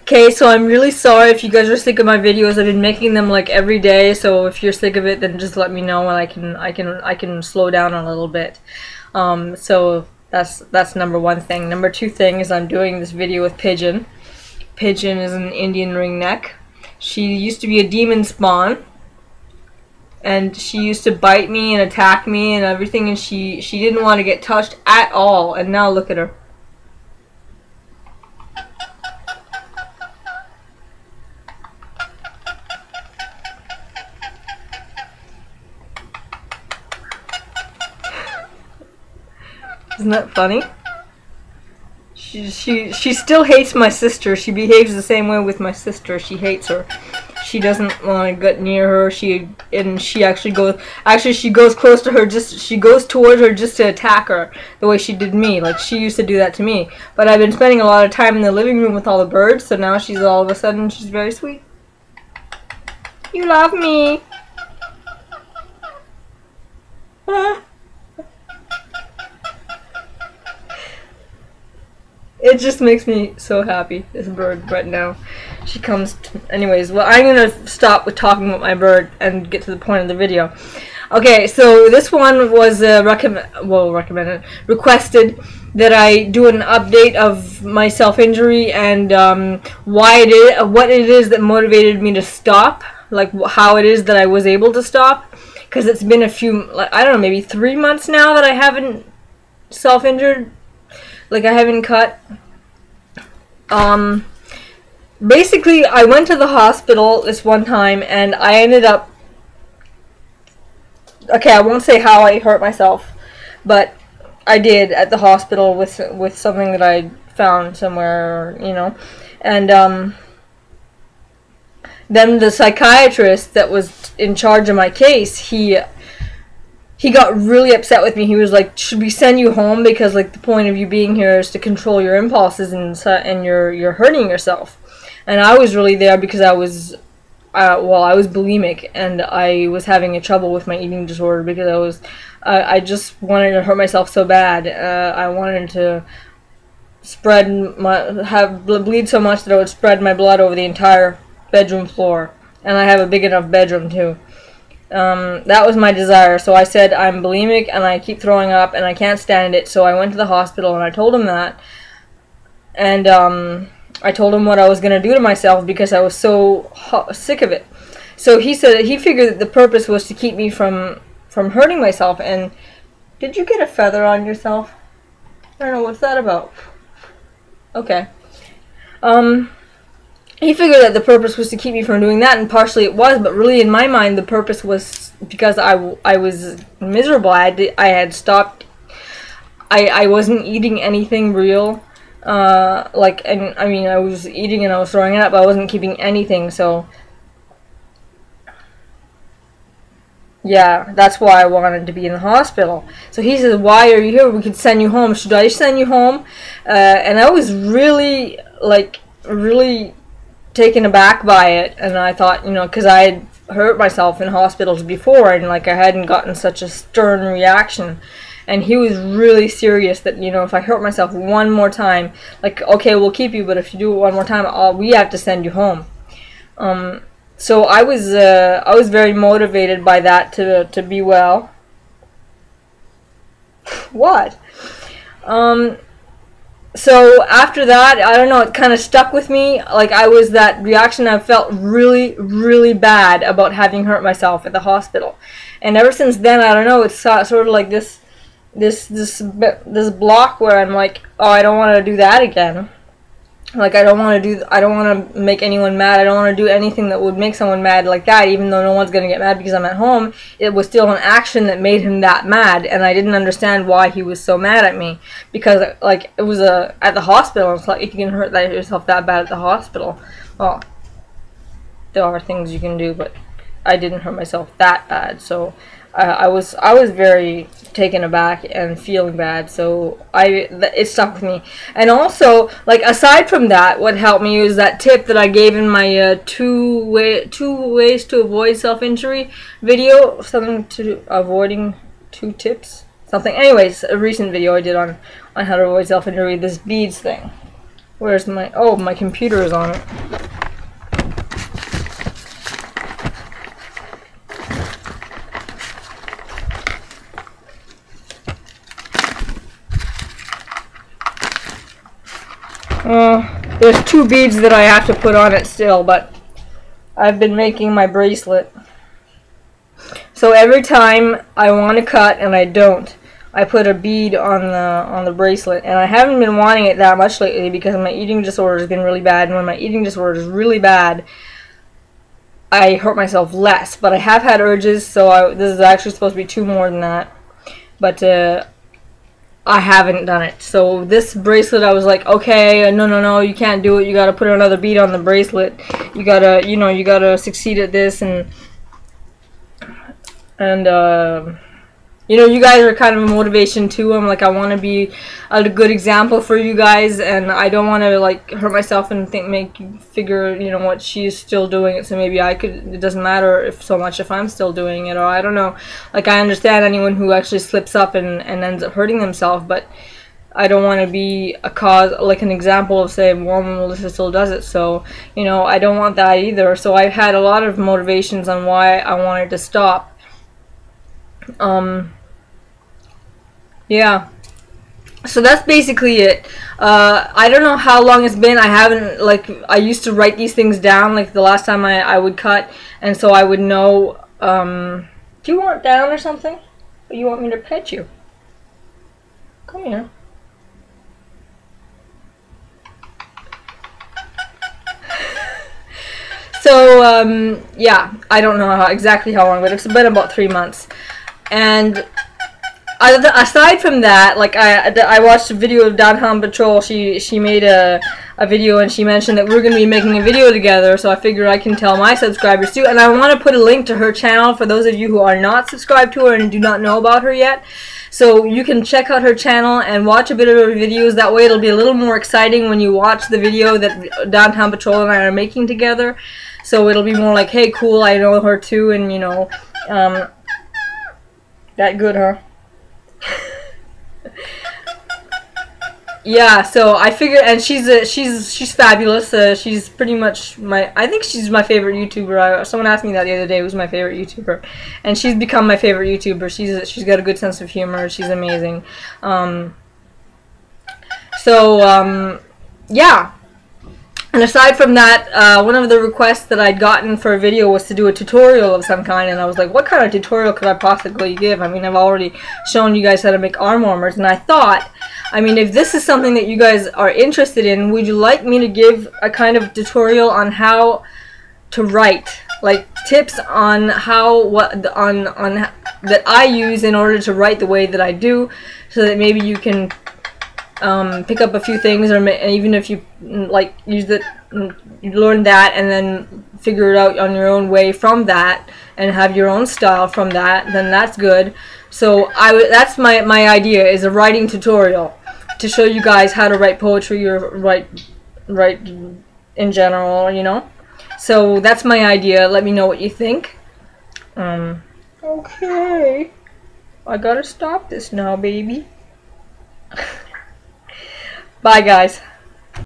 Okay, so I'm really sorry if you guys are sick of my videos. I've been making them like every day, so if you're sick of it, then just let me know and I can slow down a little bit. So that's number one thing. Number two thing is I'm doing this video with Pigeon. Pigeon is an Indian ringneck. She used to be a demon spawn, and she used to bite me and attack me and everything, and she didn't want to get touched at all, and now look at her. Isn't that funny? She still hates my sister. She behaves the same way with my sister. She hates her. She doesn't want to get near her. She actually goes close to her. She goes towards her just to attack her, the way she did me. Like she used to do that to me. But I've been spending a lot of time in the living room with all the birds, so now she's all of a sudden she's very sweet. You love me. It just makes me so happy, this bird right now. She comes anyways, well, I'm gonna stop with talking about my bird and get to the point of the video. Okay, so this one was requested that I do an update of my self-injury and what it is that motivated me to stop, like how it is that I was able to stop, because it's been a few, like, I don't know, maybe 3 months now that I haven't self-injured. Like I haven't cut. Basically I went to the hospital this one time and I ended up, okay, I won't say how I hurt myself, but I did at the hospital with something that I found somewhere, you know. And then the psychiatrist that was in charge of my case, he got really upset with me. He was like, should we send you home, because like the point of you being here is to control your impulses and you're hurting yourself. And I was really there because I was bulimic and I was having trouble with my eating disorder because I just wanted to hurt myself so bad. I wanted to bleed so much that I would spread my blood over the entire bedroom floor, and I have a big enough bedroom too. That was my desire, so I said I'm bulimic and I keep throwing up and I can't stand it, so I went to the hospital and I told him that, and I told him what I was going to do to myself because I was so sick of it. So he said he figured that the purpose was to keep me from hurting myself. And did you get a feather on yourself? I don't know, what's that about? Okay. He figured that the purpose was to keep me from doing that, and partially it was, but really in my mind the purpose was because I was miserable. I had stopped. I wasn't eating anything real. I mean, I was eating and I was throwing it up, but I wasn't keeping anything, so yeah, that's why I wanted to be in the hospital. So he says, why are you here? We could send you home. Should I send you home? And I was really, really taken aback by it, and I thought, you know, because I had hurt myself in hospitals before, and like I hadn't gotten such a stern reaction. And he was really serious that, you know, if I hurt myself one more time, like, okay, we'll keep you, but if you do it one more time, we have to send you home. So I was very motivated by that to be well. What? So after that, I don't know, it kind of stuck with me. Like that reaction, I felt really, really bad about having hurt myself at the hospital. And ever since then, I don't know, it's sort of like this block where I'm like, oh, I don't want to do that again. Like I don't want to make anyone mad. I don't want to do anything that would make someone mad like that, even though no one's going to get mad because I'm at home. It was still an action that made him that mad, and I didn't understand why he was so mad at me, because like it was at the hospital. It's like, you can hurt yourself that bad at the hospital. Well, there are things you can do, but I didn't hurt myself that bad, so I was very taken aback and feeling bad, so it stuck with me. And also, like, aside from that, what helped me was that tip that I gave in my two ways to avoid self-injury video, something to avoiding 2 tips, something. Anyways, a recent video I did on how to avoid self-injury, this beads thing. Where's my... Oh, my computer is on it. There's 2 beads that I have to put on it still, but I've been making my bracelet. So every time I want to cut and I don't, I put a bead on the bracelet, and I haven't been wanting it that much lately because my eating disorder has been really bad, and when my eating disorder is really bad, I hurt myself less. But I have had urges, so this is actually supposed to be 2 more than that, but I haven't done it. So this bracelet, I was like, okay, no, you can't do it. You gotta put another bead on the bracelet. You gotta, you gotta succeed at this, and you guys are kind of a motivation too. I'm like, I want to be a good example for you guys, and I don't want to like hurt myself and make you figure, what she's still doing it. So maybe I could. It doesn't matter if I'm still doing it, or I don't know. Like, I understand anyone who actually slips up and ends up hurting themselves, but I don't want to be a cause, like an example of saying, well, Melissa still does it. So I don't want that either. So I've had a lot of motivations on why I wanted to stop. Yeah, so that's basically it. I don't know how long it's been. I haven't, like, I used to write these things down, like the last time I would cut, and so I would know. Do you want down or something? Or you want me to pet you? Come here. So yeah, I don't know exactly how long, but it's been about 3 months. And aside from that, like, I watched a video of DownTownPatrol. She made a video, and she mentioned that we're going to be making a video together, so I figured I can tell my subscribers too. And I want to put a link to her channel for those of you who are not subscribed to her and do not know about her yet. So you can check out her channel and watch a bit of her videos. That way it'll be a little more exciting when you watch the video that DownTownPatrol and I are making together. So it'll be more like, hey, cool, I know her too, and that good, huh? Yeah, so I figured, and she's fabulous. She's pretty much I think she's my favorite YouTuber. Someone asked me that the other day, who's my favorite YouTuber, and she's become my favorite YouTuber. She's got a good sense of humor. She's amazing. Yeah. And aside from that, one of the requests that I'd gotten for a video was to do a tutorial of some kind, and I was like, what kind of tutorial could I possibly give? I mean, I've already shown you guys how to make arm warmers, and I thought, I mean, if this is something that you guys are interested in, would you like me to give a kind of tutorial on how to write, like tips on that I use in order to write the way that I do, so that maybe you can pick up a few things, or even if you like use it, you learn that and then figure it out on your own way from that, and have your own style from that, then that's good. So that's my idea, is a writing tutorial to show you guys how to write poetry or write in general, So that's my idea. Let me know what you think. Okay, I gotta stop this now, baby. Bye, guys.